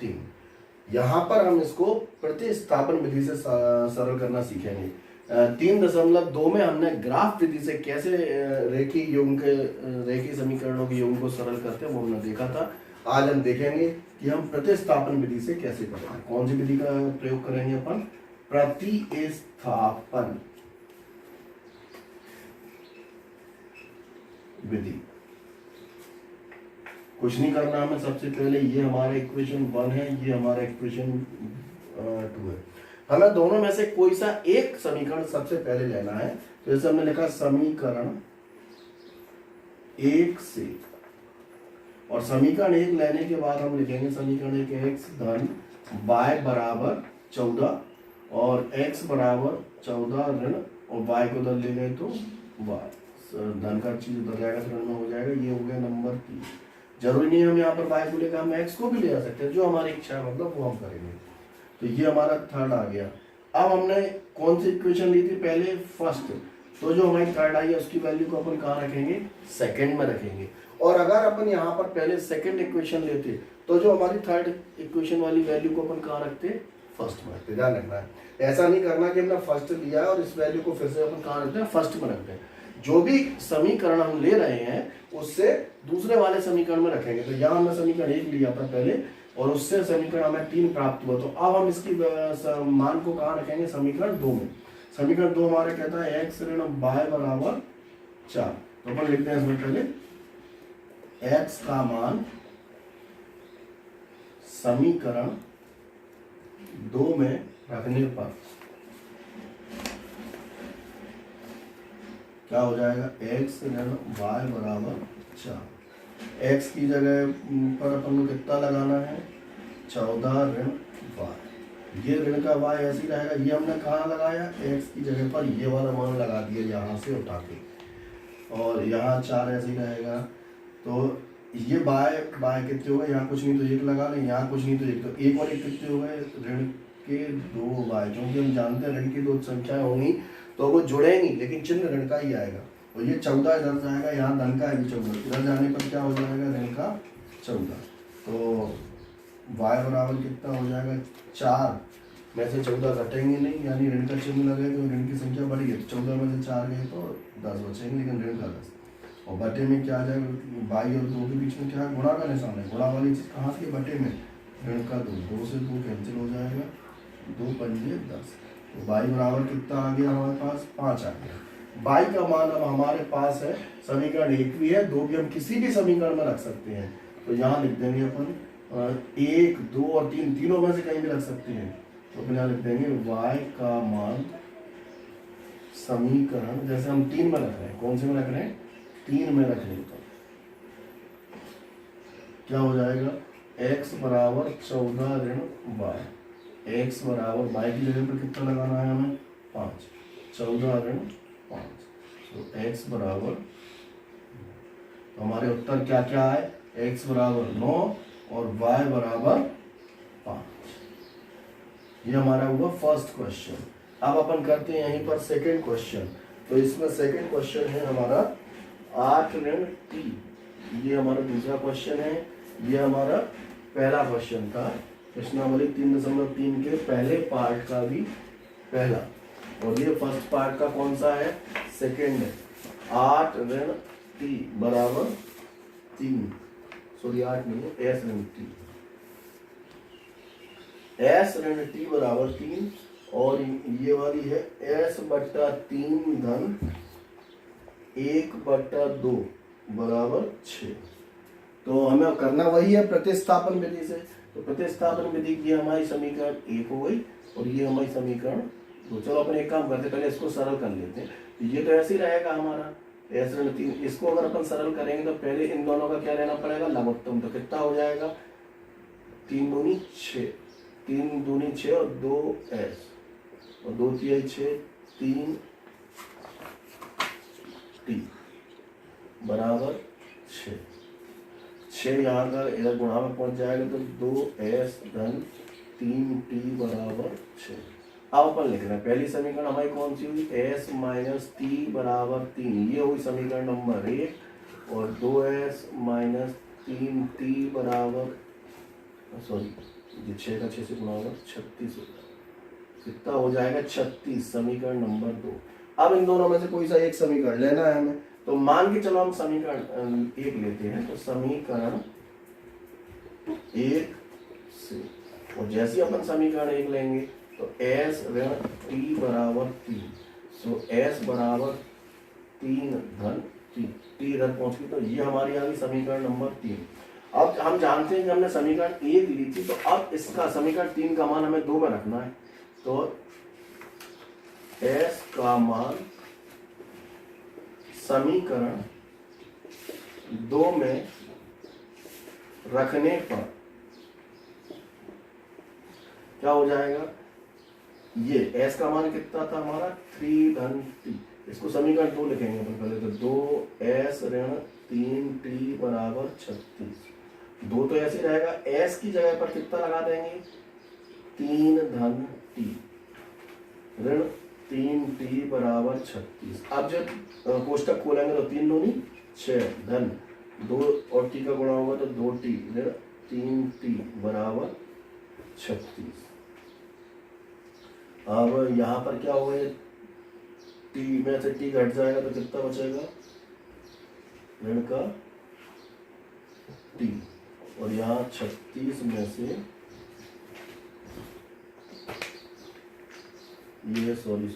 3। यहाँ पर हम इसको प्रतिस्थापन विधि से सरल करना सीखेंगे। 3.2 में हमने ग्राफ विधि से कैसे रेखीय समीकरणों के योग को सरल करते हैं वो हमने देखा था। आज हम देखेंगे कि हम प्रतिस्थापन विधि से कैसे करते हैं। कौन सी विधि का प्रयोग करेंगे अपन? प्रतिस्थापन विधि। कुछ नहीं करना हमें, सबसे पहले ये हमारा इक्वेशन 1 है, ये हमारा इक्वेशन 2 है। हमें दोनों में से कोई सा एक समीकरण सबसे पहले लेना है। तो जैसे हमने लिखा समीकरण 1 से, और समीकरण 1 लेने के बाद हम लिखेंगे समीकरण 1 x धन y बराबर 14 और x बराबर 14 ऋण और y को उधर ले गए तो y धन का चीज उधर जाएगा तो ऋण में हो जाएगा। ये हो गया नंबर 3। जरूरी नहीं हम यहाँ पर y को लेकर हम x को भी ले आ सकते हैं, जो हमारी इच्छा है मतलब वो हम करेंगे। तो ये हमारा थर्ड आ गया। अब हमने कौन सी इक्वेशन ली थी पहले? फर्स्ट। तो जो हमारी थर्ड आई है उसकी वैल्यू को अपन कहाँ रखेंगे? सेकंड में रखेंगे। और अगर अपन यहाँ पर पहले सेकंड इक्वेशन लेते तो जो हमारी थर्ड इक्वेशन वाली वैल्यू को अपन कहाँ रखते? फर्स्ट में रखते। ध्यान रखना है, ऐसा नहीं करना कि हमने फर्स्ट लिया है और इस वैल्यू को फिर से अपन कहाँ रखते हैं? फर्स्ट में रखते हैं। जो भी समीकरण हम ले रहे हैं उससे दूसरे वाले समीकरण में रखेंगे। तो यहाँ हमने समीकरण 1 लिया था पहले और उससे समीकरण हमें 3 प्राप्त हुआ, तो अब हम इसकी मान को कहाँ रखेंगे? समीकरण 2 में। समीकरण 2 हमारा कहता है x ऋण y बराबर 4। तो अपन लिखते हैं इसमें पहले x का मान समीकरण 2 में रखने पर क्या हो जाएगा? x ऋण y बराबर 4। x की जगह पर अपन को कितना लगाना है? 14 ऋण y। ये ऋण का y ऐसे ही रहेगा। ये हमने कहाँ लगाया? x की जगह पर ये वाला मान लगा दिया यहाँ से उठा के, और यहाँ 4 ऐसे ही रहेगा। तो ये y कितने हो गए? यहाँ कुछ नहीं तो 1 लगा लें, यहाँ कुछ नहीं तो 1, तो 1 और 1 कितने हो गए? ऋण के 2y। क्योंकि हम जानते हैं ऋण की 2 संख्याएं होंगी तो वो जुड़ेंगी लेकिन चिन्ह ऋण का ही आएगा। और ये 14 इधर जाएगा, यहाँ धन का है भी 14, इधर जाने पर क्या हो जाएगा? ऋण का 14। तो y बराबर कितना हो जाएगा? 4 में से 14 घटेंगे नहीं, यानी ऋण का चिन्ह लगेगा तो ऋण की संख्या बढ़ी है। 14 में से 4 गए तो 10 बचेंगे, लेकिन ऋण का 10। और बटे में क्या आ जाएगा? y और 2 के बीच में क्या है? गुणा का निशान है। गुणा वाली चीज कहाँ से? बटे में। ऋण का 2 से 2 कैंसिल हो जाएगा, 2 पंजे 10। तो y बराबर कितना आ गया हमारे पास? 5 आ गया। y का मान अब हमारे पास है, समीकरण 1 भी है, 2 भी हम किसी भी समीकरण में रख सकते हैं। तो यहाँ लिख देंगे अपन 1, 2 और 3, तीनों में से कहीं भी रख सकते हैं। तो अपन यहाँ लिख देंगे y का मान समीकरण, जैसे हम 3 में रख रहे हैं, कौन से में रख रहे हैं? 3 में रख रहे हैं, तो क्या हो जाएगा? x बराबर 14 ऋण y। x बराबर y की जगह पर कितना लगाना है हमें? 5। 14 ऋण 5। तो x बराबर, तो हमारे उत्तर क्या क्या है? x बराबर 9 और y बराबर 5। ये हमारा हुआ फर्स्ट क्वेश्चन। अब अपन करते हैं यहीं पर सेकंड क्वेश्चन। तो इसमें सेकंड क्वेश्चन है हमारा 8 ऋण t। ये हमारा दूसरा क्वेश्चन है, ये हमारा पहला क्वेश्चन था। प्रश्नावली 3.3 के पहले पार्ट का भी पहला, और ये फर्स्ट पार्ट का कौन सा है? सेकंड है। 8 ऋण t बराबर 3, सॉरी 8 नहीं है, s ऋण t। s ऋण t बराबर 3, और ये वाली है s बट्टा 3 धन 1 बट्टा 2 बराबर 6। तो हमें करना वही है प्रतिस्थापन विधि से। तो प्रतिस्थापन विधि की हमारी समीकरण 1 हो गई और ये हमारी समीकरण 2। चलो अपन एक काम करते, पहले इसको सरल कर लेते हैं। तो ये तो ऐसे ही रहेगा हमारा s ऋण 3। इसको अगर अपन सरल करेंगे तो पहले इन दोनों का क्या लेना पड़ेगा? लघुत्तम। तो कितना हो जाएगा? 3 दूनी 6, 3 दूनी 6 और 2s और 2 तिहाई 6, 3 t बराबर 6। 6 यहाँ का इधर गुणा में पहुंच जाएगा तो 2s धन 3t बराबर 6। अब अपन लिख रहे हैं पहली समीकरण हमारी कौन सी हुई? s माइनस t बराबर 3। ये हुई समीकरण नंबर 1। और 2s माइनस 3t बराबर, सॉरी ये 6 का 6 से गुणा होगा 36 हो जाएगा। कितना हो जाएगा 36, समीकरण नंबर 2। अब इन दोनों में से कोई सा एक समीकरण लेना है हमें, तो मान के चलो हम समीकरण 1 लेते हैं, तो समीकरण 1 से, और जैसे ही अपन समीकरण 1 लेंगे तो s ऋण t बराबर 3, सो s बराबर 3 धन t इधर पहुंच गई, तो ये हमारी आ गई समीकरण नंबर 3। अब हम जानते हैं कि हमने समीकरण 1 ली थी, तो अब इसका समीकरण 3 का मान हमें 2 में रखना है, तो s का मान समीकरण 2 में रखने पर क्या हो जाएगा, ये s का मान कितना था हमारा 3 धन t, इसको समीकरण 2 लिखेंगे अपन पहले, तो 2s ऋण 3t बराबर 36। 2 तो ऐसे रहेगा, s की जगह पर कितना लगा देंगे 3 धन t ऋण 3t बराबर 36। अब जब कोष्टक खोलेंगे तो 3 दूनी 6 धन 2 और t का गुणा होगा तो 2t ऋण 3t बराबर 36। अब यहाँ पर क्या होगा, t में से t घट जाएगा तो कितना बचेगा ऋण का t, और यहाँ 36 में से ये सॉरी ये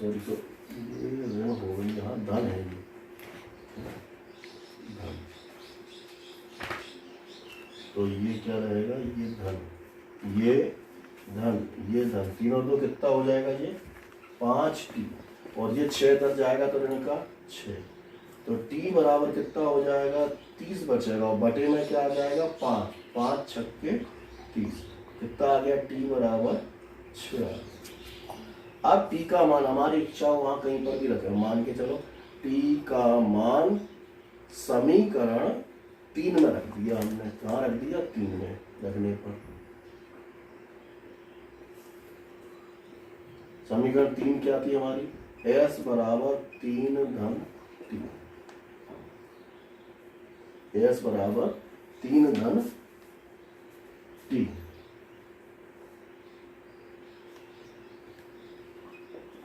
ऋण हो गई, यहाँ धन है, ये धन, तो ये क्या रहेगा, ये धन, ये धन, ये धन, तीनों दो कितना हो जाएगा ये 5t, और ये 6 इधर जाएगा तो ऋण का 6, तो t बराबर कितना हो जाएगा 30 बचेगा, और बटे में क्या आ जाएगा 5, 5 छक्के 30, कितना आ गया t बराबर 6। अब t का मान हमारी इच्छा हो वहां कहीं पर भी रखें, मान के चलो t का मान समीकरण 3 में रख दिया हमने, कहाँ रख दिया 3 में रखने पर, समीकरण 3 क्या थी हमारी, s बराबर 3 धन t, s बराबर 3 धन t,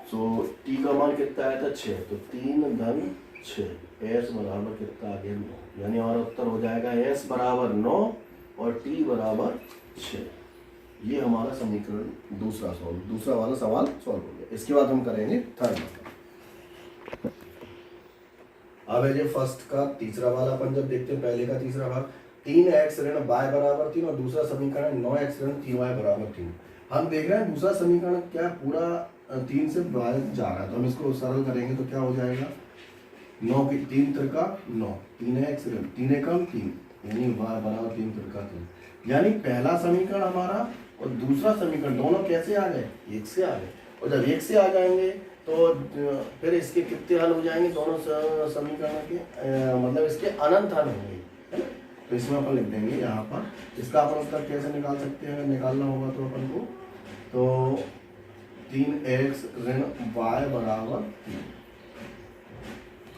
तो t का मान कितना आया था 6, तो 3 धन 6, s बराबर कितना आ गया 9, यानी हमारा उत्तर हो जाएगा s बराबर 9 और t बराबर 6। ये हमारा समीकरण दूसरा वाला सवाल सॉल्व हो गया। इसके बाद हम करेंगे थर्ड वाला। अब है ये फर्स्ट का तीसरा वाला, अपन जब देखते हैं पहले का तीसरा भाग, 3x ऋण y बराबर 3 और दूसरा समीकरण 9x ऋण 3y बराबर 3। हम देख रहे हैं दूसरा समीकरण क्या पूरा 3 से बाहर जा रहा है, तो हम इसको सरल करेंगे तो क्या हो जाएगा 9 की 3 त्रिका 9, 3x ऋण 3 एकम 3, यानी y बराबर 3 त्रिका 3, यानी पहला समीकरण हमारा और दूसरा समीकरण दोनों कैसे आ गए, एक से आ गए, और जब एक से आ जाएंगे तो फिर इसके कितने हल हो जाएंगे, दोनों समीकरणों के मतलब इसके अनंत हल होंगे, है ना। तो इसमें अपन लिख देंगे यहाँ पर, इसका अपन उत्तर कैसे निकाल सकते हैं, अगर निकालना होगा तो अपन को, तो 3x ऋण y बराबर 3,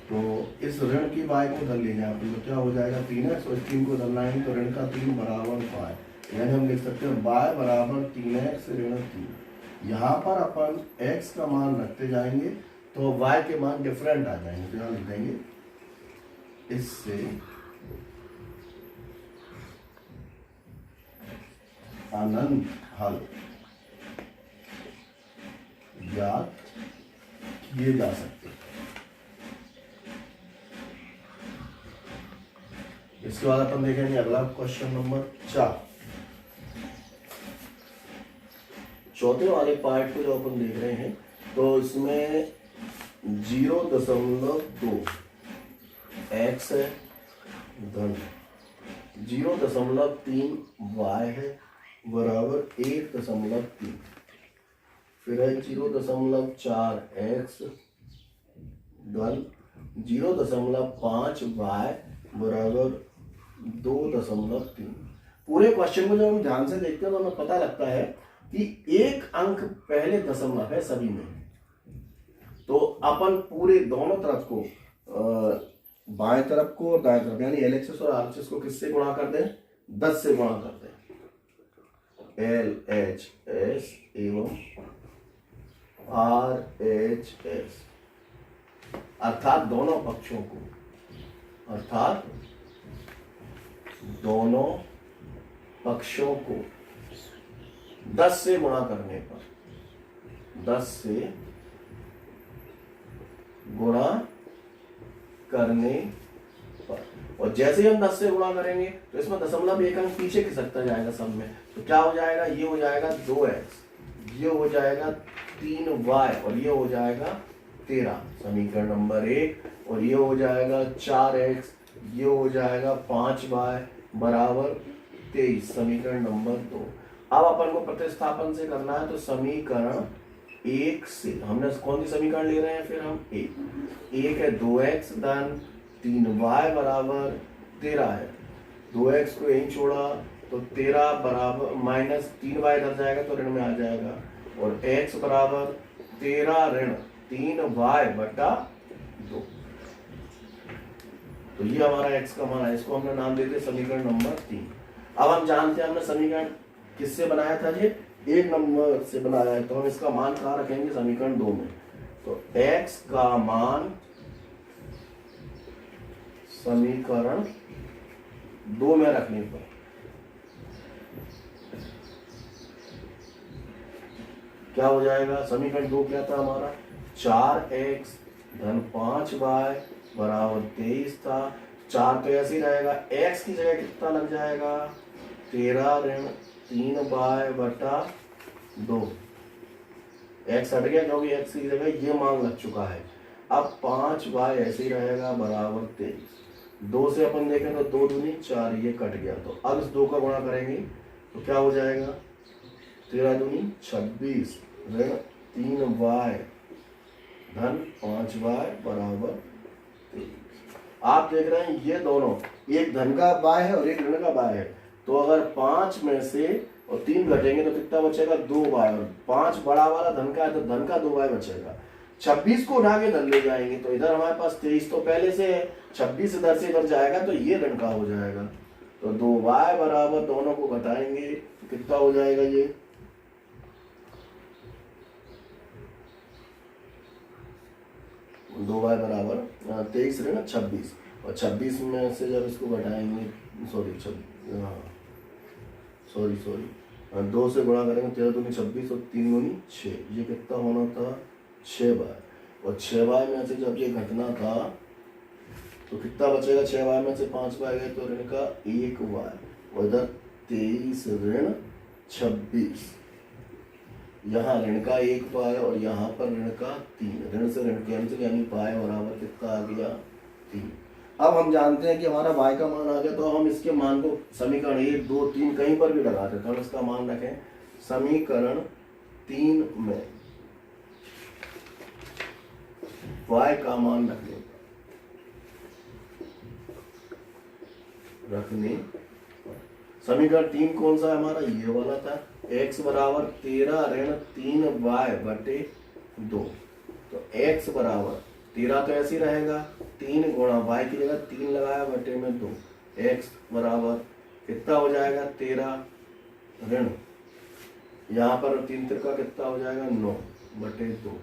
तो इस ऋण की y को उधर ले जाए अपन, तो क्या हो जाएगा 3x, और 3 को उधर लाएंगे तो ऋण का 3 बराबर y, यानी हम लिख सकते हैं y बराबर 3x ऋण 3। यहाँ पर अपन x का मान रखते जाएंगे तो y के मान डिफरेंट आ जाएंगे, तो यहाँ लिख देंगे इससे अनंत हल ज्ञात किए जा सकते। इसके बाद अपन देखेंगे अगला क्वेश्चन नंबर 4। चौथे वाले पार्ट को जो अपन देख रहे हैं, तो इसमें 0.2 x है धन 0.3 y है बराबर 1.3, फिर है 0.4 x धन 0.5 y बराबर 2.3। पूरे क्वेश्चन को जब हम ध्यान से देखते हैं तो हमें पता लगता है कि एक अंक पहले दशमलव है सभी में, तो अपन पूरे दोनों तरफ को बाएं तरफ को और दाएं तरफ यानी LHS और RHS को किससे गुणा कर दें, 10 से गुणा कर दें, LHS एवं RHS, अर्थात दोनों पक्षों को 10 से गुणा करने पर, 10 से गुणा करने पर, और जैसे ही हम 10 से गुणा करेंगे तो इसमें दशमलव एक अंक पीछे खिसकता जाएगा सब में, तो क्या हो जाएगा, ये हो जाएगा 2x, ये हो जाएगा 3y और ये हो जाएगा 13, समीकरण नंबर 1, और ये हो जाएगा 4x, ये हो जाएगा 5y बराबर 23, समीकरण नंबर 2। अब अपन को प्रतिस्थापन से करना है, तो समीकरण 1 से हमने कौन सी समीकरण ले रहे हैं, फिर हम एक है 2x धन 3y बराबर 13 है, 2x को यहीं छोड़ा तो 13 बराबर माइनस 3y इधर जाएगा तो ऋण में आ जाएगा, और x बराबर 13 ऋण 3y बटा 2, तो ये हमारा x का मान है, इसको हमने नाम देते समीकरण नंबर 3। अब हम जानते हैं हमने समीकरण किससे बनाया था, ये 1 नंबर से बनाया है, तो हम इसका मान कहाँ रखेंगे, समीकरण 2 में, तो x का मान समीकरण 2 में रखने पर क्या हो जाएगा, समीकरण 2 क्या था हमारा, 4x धन 5y बराबर 23 था, 4 तो ऐसे ही रहेगा, x की जगह कितना लग जाएगा, 13 ऋण 3y बटा 2, x हट गया क्योंकि x की जगह ये मान लग चुका है। अब 5y ऐसे ही रहेगा बराबर 23, 2 से अपन देखें तो 2 दूनी 4, ये कट गया, तो अब इस 2 का गुणा करेंगे तो क्या हो जाएगा, 13 दूनी 26 ऋण 3y धन 5y बराबर 23। आप देख रहे हैं ये दोनों, एक धन का y है और एक ऋण का y है, तो अगर 5 में से और 3 घटेंगे तो कितना बचेगा, 2y, और 5 बड़ा वाला धन का है तो धन का 2y बचेगा। 26 को उठा के धन ले जाएंगे तो इधर हमारे पास 23 तो पहले से है, 26 इधर से इधर जाएगा तो ये ऋण का हो जाएगा, तो 2y बराबर दोनों को घटाएंगे तो कितना हो जाएगा, ये 2y बराबर 23 ऋण 26, और 26 में से जब इसको घटाएंगे, सॉरी 2 से गुणा करेंगे, 13 दूनी 26 और 3 दूनी 6, ये कितना होना था, 6y, और 6y में से जब ये घटना था तो कितना बचेगा, 6y में से 5y गए तो ऋण का 1y, और इधर 23 ऋण 26, यहाँ ऋण का 1y और यहाँ पर ऋण का 3, ऋण से ऋण कैंसिल, यानी y बराबर कितना आ गया, 3। अब हम जानते हैं कि हमारा y का मान आ गया, तो हम इसके मान को समीकरण 1 2 3 कहीं पर भी लगा देते हैं, हम इसका मान रखें समीकरण 3 में y का मान रखने समीकरण 3 कौन सा है हमारा, ये वाला था, x बराबर 13 ऋण 3y बटे 2, तो x बराबर 13 तो ऐसे ही रहेगा, 3 गुणा y की जगह 3 लगाया बटे में 2, x बराबर कितना हो जाएगा, 13 ऋण यहाँ पर 3 तिरका कितना हो जाएगा, 9 बटे 2,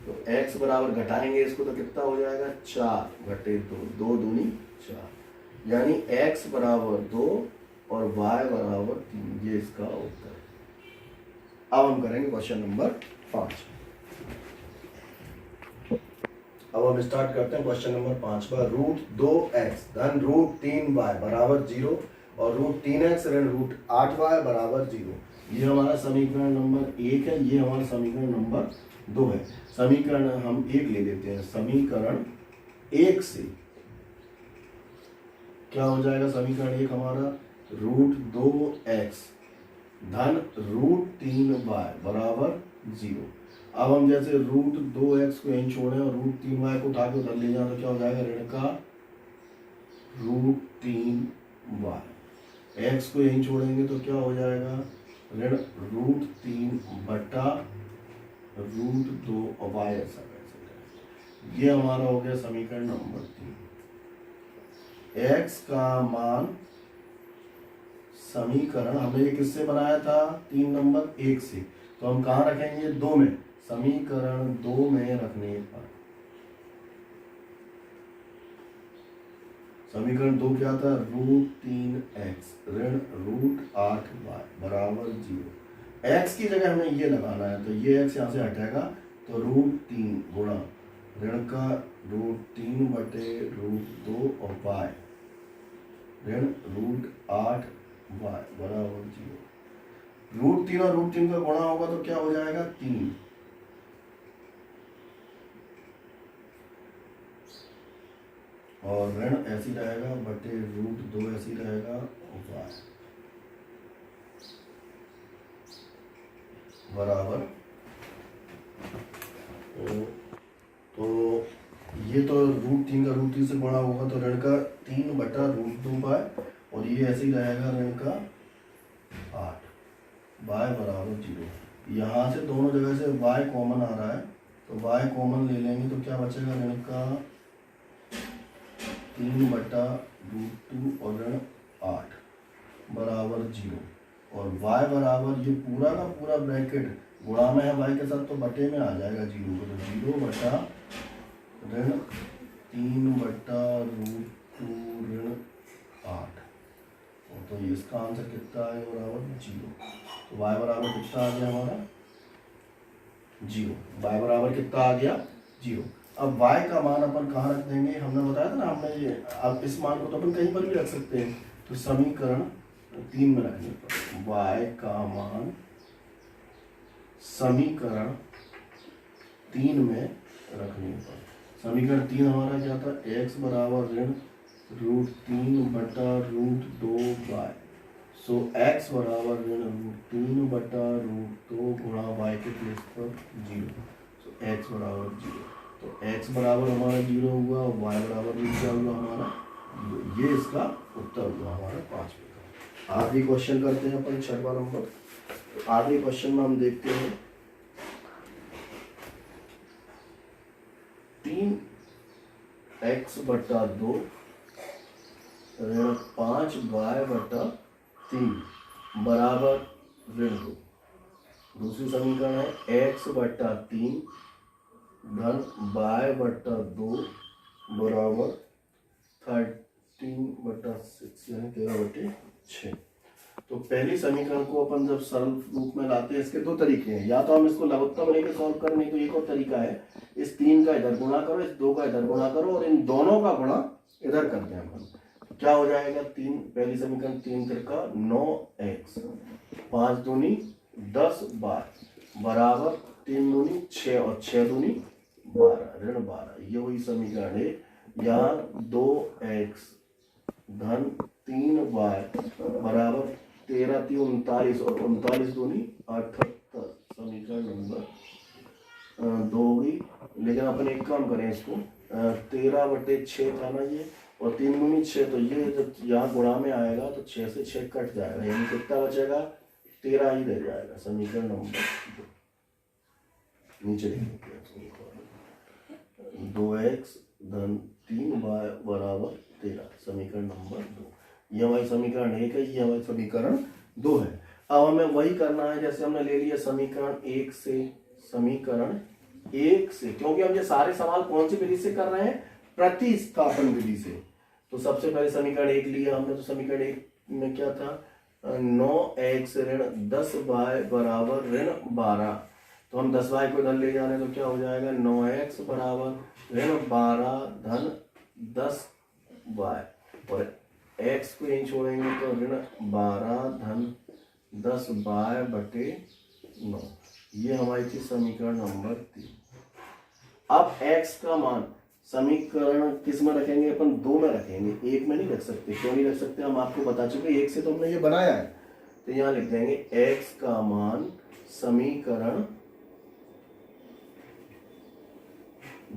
तो x बराबर घटाएंगे इसको तो कितना हो जाएगा, 4 बटे 2, 2 दूनी 4, यानी x बराबर 2 और y बराबर 3, ये इसका उत्तर है। अब हम करेंगे क्वेश्चन नंबर 5। अब हम स्टार्ट करते हैं क्वेश्चन नंबर 5 पर, √2x धन √3y बराबर 0 और √3x ऋण √8y बराबर 0, ये हमारा समीकरण नंबर 1 है, ये हमारा समीकरण नंबर 2 है। समीकरण हम 1 ले लेते हैं, समीकरण 1 से क्या हो जाएगा, समीकरण 1 हमारा √2x धन √3y बराबर 0। अब हम जैसे √2x को यहीं छोड़ें और √3y को उठा के उधर ले जाए तो क्या हो जाएगा, ऋण का √3y, x को यहीं छोड़ेंगे तो क्या हो जाएगा, ऋण √3 बटा √2 और y ऐसा कैसे, ये हमारा हो गया समीकरण नंबर 3। x का मान समीकरण हमने ये किससे बनाया था? 3 नंबर 1 से। तो हम कहाँ रखेंगे? 2 में। समीकरण 2 में रखने पर समीकरण 2 क्या था? √3x ऋण √8y बराबर 0। x की जगह हमें ये लगाना है, तो ये x यहाँ से हटेगा, तो √3 गुणा ऋण का √3 बटे √2 और y ऋण √8y बराबर 0। √3 और √3 का गुणा होगा तो क्या हो जाएगा? 3 और ऋण ऐसी रहेगा बटे √2 ऐसी रहेगा y बराबर। तो ये तो √3 का √3 से गुणा होगा तो ऋण का 3 बटा √2y और ये ऐसे ही रहेगा ऋण का 8 y बराबर 0। यहाँ से दोनों जगह से y कॉमन आ रहा है, तो y कॉमन ले लेंगे तो क्या बचेगा? ऋण का 3 बटा √2 और ऋण 8 बराबर 0 और y बराबर ये पूरा का पूरा ब्रैकेट गुणा में है y के साथ, तो बटे में आ जाएगा 0 को, तो 0 बटा ऋण 3 बटा √2 ऋण 8। तो इसका आंसर कितना है? बराबर 0। तो y बराबर कितना आ गया हमारा? 0। y बराबर कितना आ गया? 0। अब y का मान अपन कहाँ रख देंगे? हमने बताया था ना, हमने ये अब इस मान को तो अपन कहीं पर भी रख सकते हैं, तो समीकरण 3 में रखने पर y का मान समीकरण 3 में रखने पर समीकरण 3 हमारा क्या था? x बराबर ऋण √3 बटा √2y। सो x बराबर ऋण √3 बटा √2 गुणा y के प्लेस पर 0। सो x बराबर 0। तो x बराबर हमारा 0 हुआ, y बराबर भी क्या हुआ हमारा? 0। ये इसका उत्तर हुआ हमारा 5वें का। आखिरी क्वेश्चन करते हैं अपन 6वां नंबर। तो आखिरी क्वेश्चन में हम देखते हैं 3x बटा 2 ऋण 5y बटा 3 बराबर ऋण 2। दूसरी समीकरण है x बटा 3 धन y बटा 2 बराबर 13 बटा 6 यानी 13 बटे 6। तो पहली समीकरण को अपन जब सरल रूप में लाते हैं, इसके दो तरीके हैं, या तो हम इसको लघुत्तम लेके सॉल्व करें, नहीं तो एक और तरीका है, इस 3 का इधर गुणा करो, इस 2 का इधर गुणा करो और इन दोनों का गुणा इधर कर दें अपन। क्या हो जाएगा? 3 पहली समीकरण 3 तिरका 9x 5 दूनी 10 y बराबर 3 दूनी 6 और 6 दूनी 12 ऋण 12। ये हुई समीकरण है। यहाँ 2x धन 3y बराबर 13 3 39 और 39 दूनी 78 समीकरण नंबर 2 होगी। लेकिन अपन एक काम करें, इसको 13 बटे 6 था ना ये, और 3 दूनी 6, तो ये जब यहाँ गुणा में आएगा तो 6 से 6 कट जाएगा, यानी कितना बचेगा? 13 ही रह जाएगा। समीकरण नंबर 2 नीचे लिखेंगे 2x धन 3y बराबर 13 समीकरण नंबर 2। ये हमारी समीकरण 1 है, ये हमारी समीकरण 2 है। अब हमें वही करना है जैसे हमने ले लिया समीकरण 1 से, समीकरण 1 से, क्योंकि हम ये सारे सवाल कौन सी विधि से कर रहे हैं? प्रतिस्थापन विधि से। तो सबसे पहले समीकरण 1 लिया हमने, तो समीकरण 1 में क्या था? 9x ऋण 10y बराबर ऋण 12। तो हम 10y को इधर ले जा रहे हैं, तो क्या हो जाएगा? 9x बराबर ऋण 12 धन 10y और x को यहीं छोड़ेंगे तो ऋण 12 धन 10y बटे 9। ये हमारी थी समीकरण नंबर 3। अब x का मान समीकरण किस में रखेंगे? अपन 2 में रखेंगे, 1 में नहीं रख सकते। क्यों नहीं रख सकते? हम आपको बता चुके, 1 से तो हमने ये बनाया है। तो यहाँ लिख देंगे x का मान समीकरण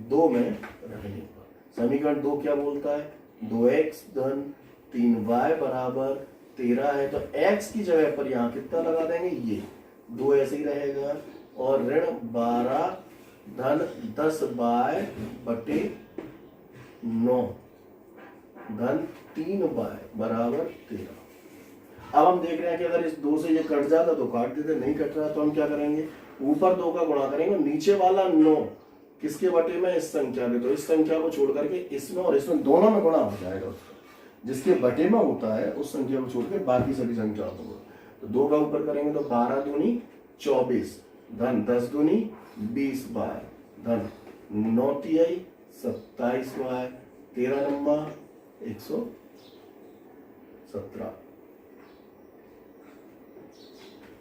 2 में रखने पर। समीकरण 2 क्या बोलता है? 2x धन 3y बराबर 13 है, तो x की जगह पर यहाँ कितना लगा देंगे? ये 2 ऐसे ही रहेगा और ऋण 12 धन 10y बटे 9 धन 3y बराबर 13। अब हम देख रहे हैं कि अगर इस 2 से ये कट जाता तो काट देते, नहीं कट रहा तो हम क्या करेंगे, ऊपर 2 का गुणा करेंगे, नीचे वाला 9 किसके बटे में, इस संख्या के, तो इस संख्या को छोड़ करके इसमें और इसमें दोनों में गुणा हो जाएगा उसका, जिसके बटे में होता है उस संख्या को छोड़ के बाकी सभी संख्याओं को। तो 2 का ऊपर करेंगे तो 12 दूनी 24 धन 10 दूनी 20 बाय धन 9 तिहाई 27 बाय 13 नंबर 117।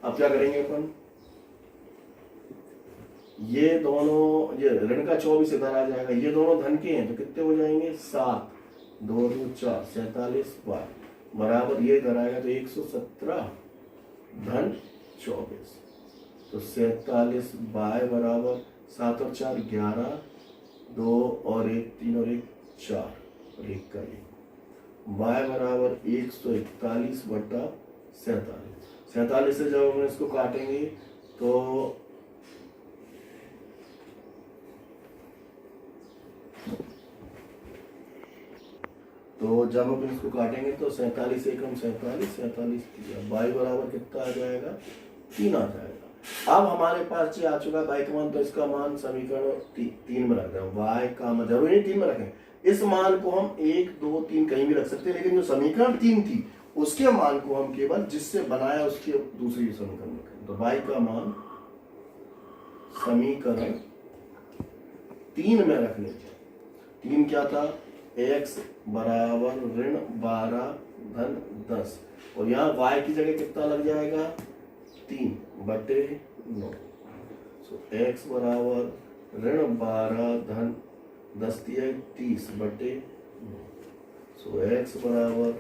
अब क्या करेंगे अपन, ये दोनों, ये ऋण का 24 इधर आ जाएगा, ये दोनों धन के हैं तो कितने हो जाएंगे 7 2 2 4 47 बाय बराबर ये इधर आएगा तो 117 धन 24, तो 47 बाय बराबर 7 और 4 11 2 और 1 3 और 1 4 और 1 का 1 बाय बराबर 141 बटा 47 से जब हम इसको काटेंगे तो जब हम इसको काटेंगे तो 47 एकम 47 बाई बराबर कितना आ जाएगा 3 आ जाएगा। अब हमारे पास जो आ चुका बाई का मान, तो इसका मान समीकरण 3 में रख दें, बाई का मान जरूरी नहीं 3 में रखें, इस मान को हम 1 2 3 कहीं भी रख सकते हैं, लेकिन जो समीकरण 3 थी उसके मान को हम केवल जिससे बनाया उसके दूसरी समीकरण में, तो बाई का मान समीकरण 3 में रखने थे। 3 क्या था, x बराबर ऋण 12 धन 10 और यहाँ y की जगह कितना लग जाएगा 3 बटे 9, सो x बराबर ऋण 12 धन 10 30 बटे 9, सो x बराबर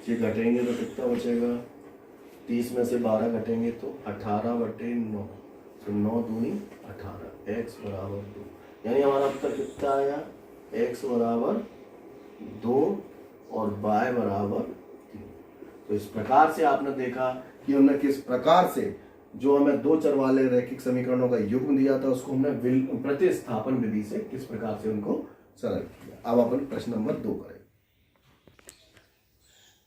ये घटेंगे तो कितना बचेगा, 30 में से 12 घटेंगे तो 18 बटे 9, तो 9 दूनी 18, x बराबर 2, यानी हमारा उत्तर कितना आया, x बराबर 2 और y बराबर 3। तो इस प्रकार से आपने देखा कि हमने किस प्रकार से जो हमें 2 चर वाले रैखिक समीकरणों का युग्म दिया था उसको हमने प्रतिस्थापन विधि से किस प्रकार से उनको सरल किया। अब अपन प्रश्न नंबर 2 करें।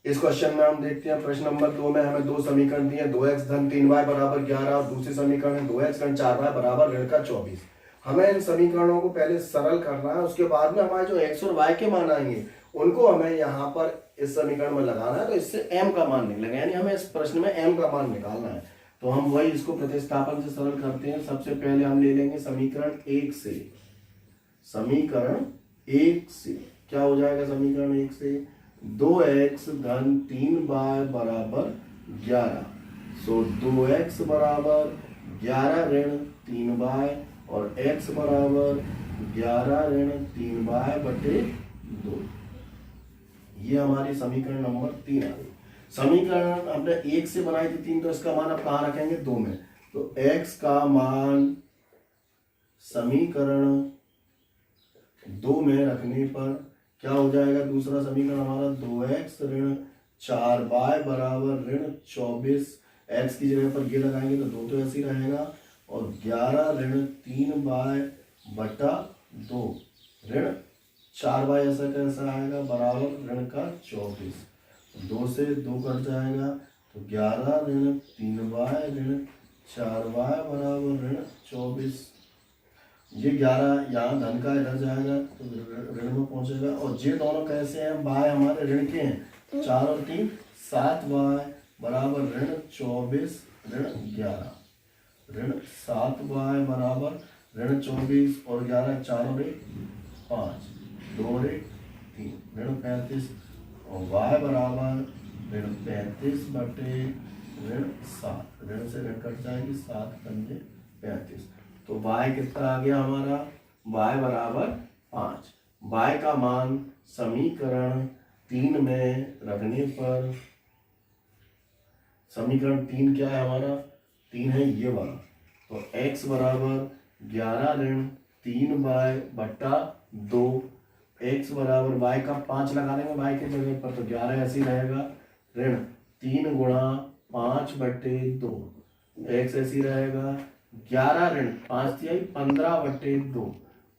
इस क्वेश्चन में हम देखते हैं प्रश्न नंबर 2 में हमें 2 समीकरण दिए, 2x धन 3y बराबर 11 और दूसरी समीकरण है 2x धन 4y बराबर ऋण का 24। हमें इन समीकरणों को पहले सरल करना है, उसके बाद में हमारे जो x और y के मान आएंगे उनको हमें यहाँ पर इस समीकरण में लगाना है, तो इससे m का मान निकलेगा, यानी हमें इस प्रश्न में m का मान निकालना है। तो हम वही इसको प्रतिस्थापन से सरल करते हैं। सबसे पहले हम ले लेंगे समीकरण 1 से, समीकरण 1 से क्या हो जाएगा, समीकरण 1 से 2x धन 3y बराबर 11, सो 2x बराबर 11 ऋण 3y और x बराबर 11 ऋण 3y बटे 2, ये हमारी समीकरण नंबर 3 आ गई। समीकरण हमने 1 से बनाई थी 3, तो इसका मान अब कहाँ रखेंगे 2 में, तो x का मान समीकरण 2 में रखने पर क्या हो जाएगा, दूसरा समीकरण हमारा 2x ऋण 4y बराबर ऋण 24, x की जगह पर ये लगाएंगे तो 2 तो ऐसे ही रहेगा, और 11 ऋण 3y बटा 2 ऋण 4y ऐसा कैसा आएगा बराबर ऋण का 24, 2 से 2 कट जाएगा तो 11 ऋण 3y ऋण 4y बराबर ऋण 24, ये 11 यहाँ धन का इधर जाएगा तो ऋण में पहुंचेगा, और ये दोनों कैसे हैं, बाय हमारे ऋण के हैं, 4 और 3 7y बराबर ऋण 24 ऋण 11, ऋण 7y बराबर ऋण 24 और 11 4 और 1 5 2 और 1 3 ऋण 35 और y बराबर ऋण 35 बटे ऋण 7, ऋण से ऋण कट जाएगी 7 पंजे 35, तो y कितना आ गया हमारा, y बराबर 5। y का मान समीकरण 3 में रखने पर, समीकरण 3 क्या है हमारा, 3 है ये वाला, तो x बराबर 11 ऋण 3y बटा 2, x बराबर y का 5 लगा देंगे y के जगह पर, तो 11 ऐसे ही रहेगा, ऋण 3 गुणा 5 बटे 2, x ऐसे ही रहेगा, 11 ऋण 5 तिहाई 15 बटे 2,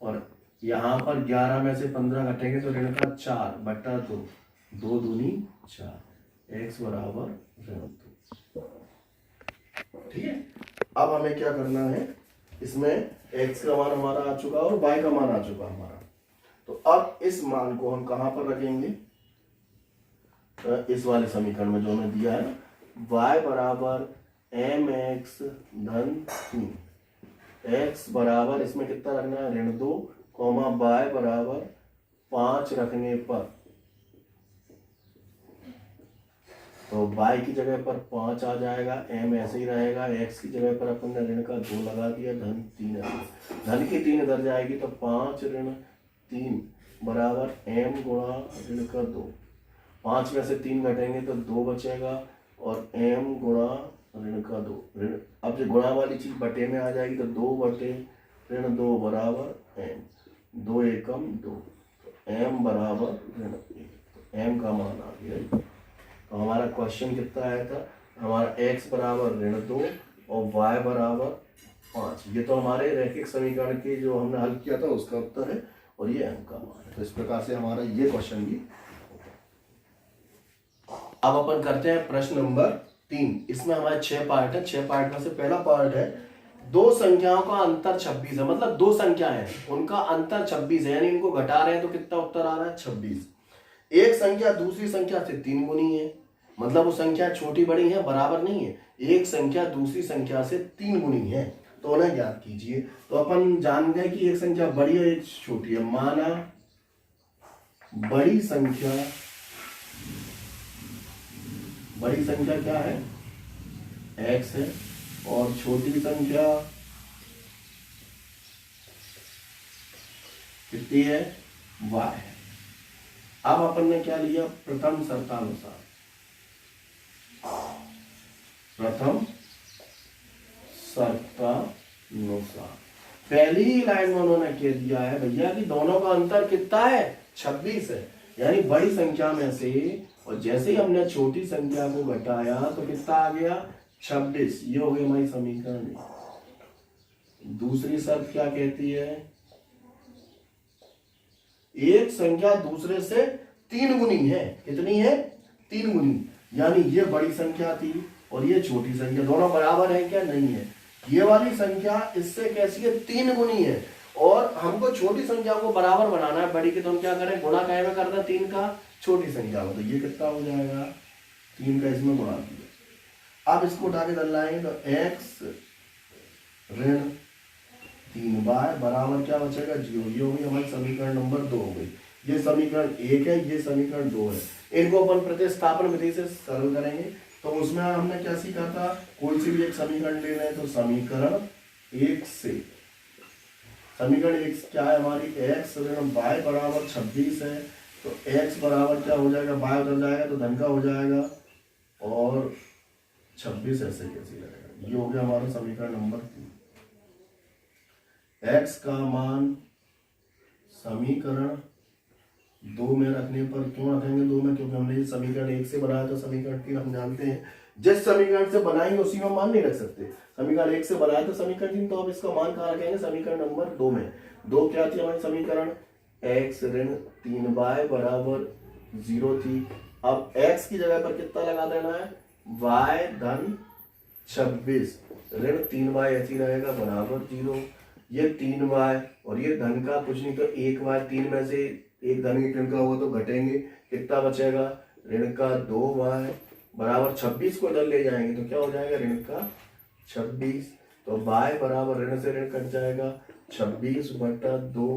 और यहाँ पर 11 में से 15 घटेंगे तो ऋण का 4 बटा 2, 2 दूनी 4, x बराबर ऋण 2। ठीक है, अब हमें क्या करना है, इसमें x का मान हमारा आ चुका और y का मान आ चुका हमारा। तो अब इस मान को हम कहां पर रखेंगे, इस वाले समीकरण में जो हमें दिया है ना, y बराबर mx धन 3, x बराबर इसमें कितना रखना है, ऋण 2, कॉमा y बराबर 5 रखने पर, तो y की जगह पर 5 आ जाएगा, m ऐसे ही रहेगा, x की जगह पर अपन ने ऋण का 2 लगा दिया, धन 3 है, धन की 3 इधर जाएगी तो 5 ऋण 3 बराबर m गुणा ऋण का 2, 5 में से 3 घटेंगे तो 2 बचेगा और m गुणा ऋण का 2, ऋण अब जो गुणा वाली चीज बटे में आ जाएगी तो 2 बटे ऋण 2 बराबर m, 2 एकम 2, m बराबर ऋण 1, तो m का मान आ गया। तो हमारा क्वेश्चन कितना आया था, हमारा x बराबर ऋण 2 और y बराबर 5, ये तो हमारे रैखिक समीकरण के जो हमने हल किया था उसका उत्तर है और ये m का मान है। तो इस प्रकार से हमारा ये क्वेश्चन भी। अब अपन करते हैं प्रश्न नंबर 3। इसमें हमारे 6 पार्ट है, 6 पार्ट में से पहला पार्ट है, दो संख्याओं का अंतर 26 है, मतलब दो संख्या है उनका अंतर 26 है, यानी इनको घटा रहे हैं तो कितना उत्तर आ रहा है, 26। एक संख्या दूसरी संख्या से 3 गुनी है, मतलब वो संख्या छोटी बड़ी है बराबर नहीं है, एक संख्या दूसरी संख्या से 3 गुनी है, तो उन्हें ज्ञात कीजिए। तो अपन जान गए कि एक संख्या बड़ी है एक छोटी है, माना बड़ी संख्या क्या है, x है, और छोटी संख्या कितनी है, y है। अब अपन ने क्या लिया, प्रथम शर्तानुसार, पहली ही लाइन में उन्होंने कह दिया है भैया कि दोनों का अंतर कितना है, 26 है, यानी बड़ी संख्या में से, और जैसे ही हमने छोटी संख्या को घटाया तो कितना आ गया, 26। ये हो गई हमारी समीकरण। दूसरी शर्त क्या कहती है, एक संख्या दूसरे से 3 गुनी है, कितनी है, 3 गुनी, यानी ये बड़ी संख्या थी और ये छोटी संख्या, दोनों बराबर है क्या, नहीं है, ये वाली संख्या इससे कैसी है, 3 गुनी है, और हमको छोटी संख्या को बराबर बनाना है बड़ी के, तो हम क्या करें, गुणा काय में करना, 3 का छोटी संख्या में, तो ये कितना हो जाएगा, 3 का इसमें गुणा किया। अब इसको उठा के डलाएंगे तो x ऋण 3y बराबर क्या बचेगा, 0। ये हो गई हमारी समीकरण नंबर 2 हो गई। ये समीकरण 1 है, ये समीकरण 2 है। इनको अपन प्रतिस्थापन विधि से सरल करेंगे। तो उसमें हमने क्या सीखा था, कोई सी भी एक समीकरण ले रहे हैं तो समीकरण 1 से, समीकरण 1 क्या है हमारी, x ऋण y बराबर 26 है, तो x बराबर क्या हो जाएगा, y उधर जाएगा तो धन का हो जाएगा, और 26 ऐसे कैसे लगेगा। ये हो गया हमारा समीकरण नंबर 3। x का मान समीकरण 2 में रखने पर, क्यों रखेंगे 2 में, क्योंकि हमने ये समीकरण 1 से बनाया तो समीकरण 3 हम जानते हैं, जिस समीकरण से बनाएंगे उसी में मान नहीं रख सकते। समीकरण 1 से बनाया तो समीकरण 3, तो अब इसका मान कहाँ रखेंगे, समीकरण नंबर 2 में। 2 क्या थी हमारी समीकरण, x ऋण 3y बराबर 0 थी। अब x की जगह पर कितना लगा देना है, y धन 26 ऋण 3y ऐसी रहेगा बराबर 0। ये 3y और ये धन का कुछ नहीं तो 1y, 3 में से एक धन एक ऋण का हुआ तो घटेंगे, कितना बचेगा, ऋण का 2y बराबर 26 को इधर ले जाएंगे तो क्या हो जाएगा, ऋण का 26, तो y बराबर ऋण से ऋण कट जाएगा, 26 बटा 2,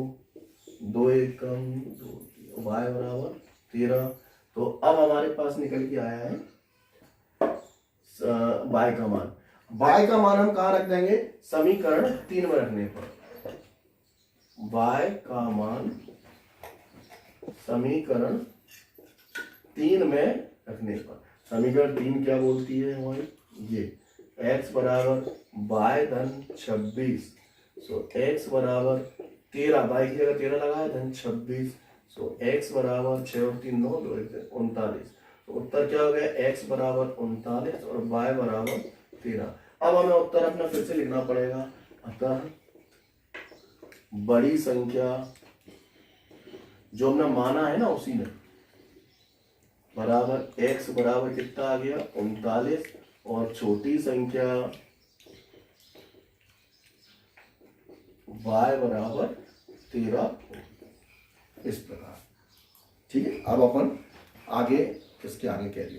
2 एकम 2, y बराबर 13। तो अब हमारे पास निकल के आया है y का मान। y का मान हम कहाँ रख देंगे, समीकरण 3 में रखने पर, y का मान समीकरण 3 में रखने पर, समीकरण 3 क्या बोलती है हमारी, ये x बराबर y धन 26, सो x बराबर 13, y की जगह 13 लगाया, धन 26, सो x बराबर 6 और 3 9 2 39, तो उत्तर क्या हो गया, x बराबर 39 और y बराबर 13। अब हमें उत्तर अपना फिर से लिखना पड़ेगा, अतः बड़ी संख्या जो हमने माना है ना उसी में, बराबर x बराबर कितना आ गया 39 और छोटी संख्या y बराबर 13, इस प्रकार। ठीक है, अब अपन आगे इसके आगे कैरी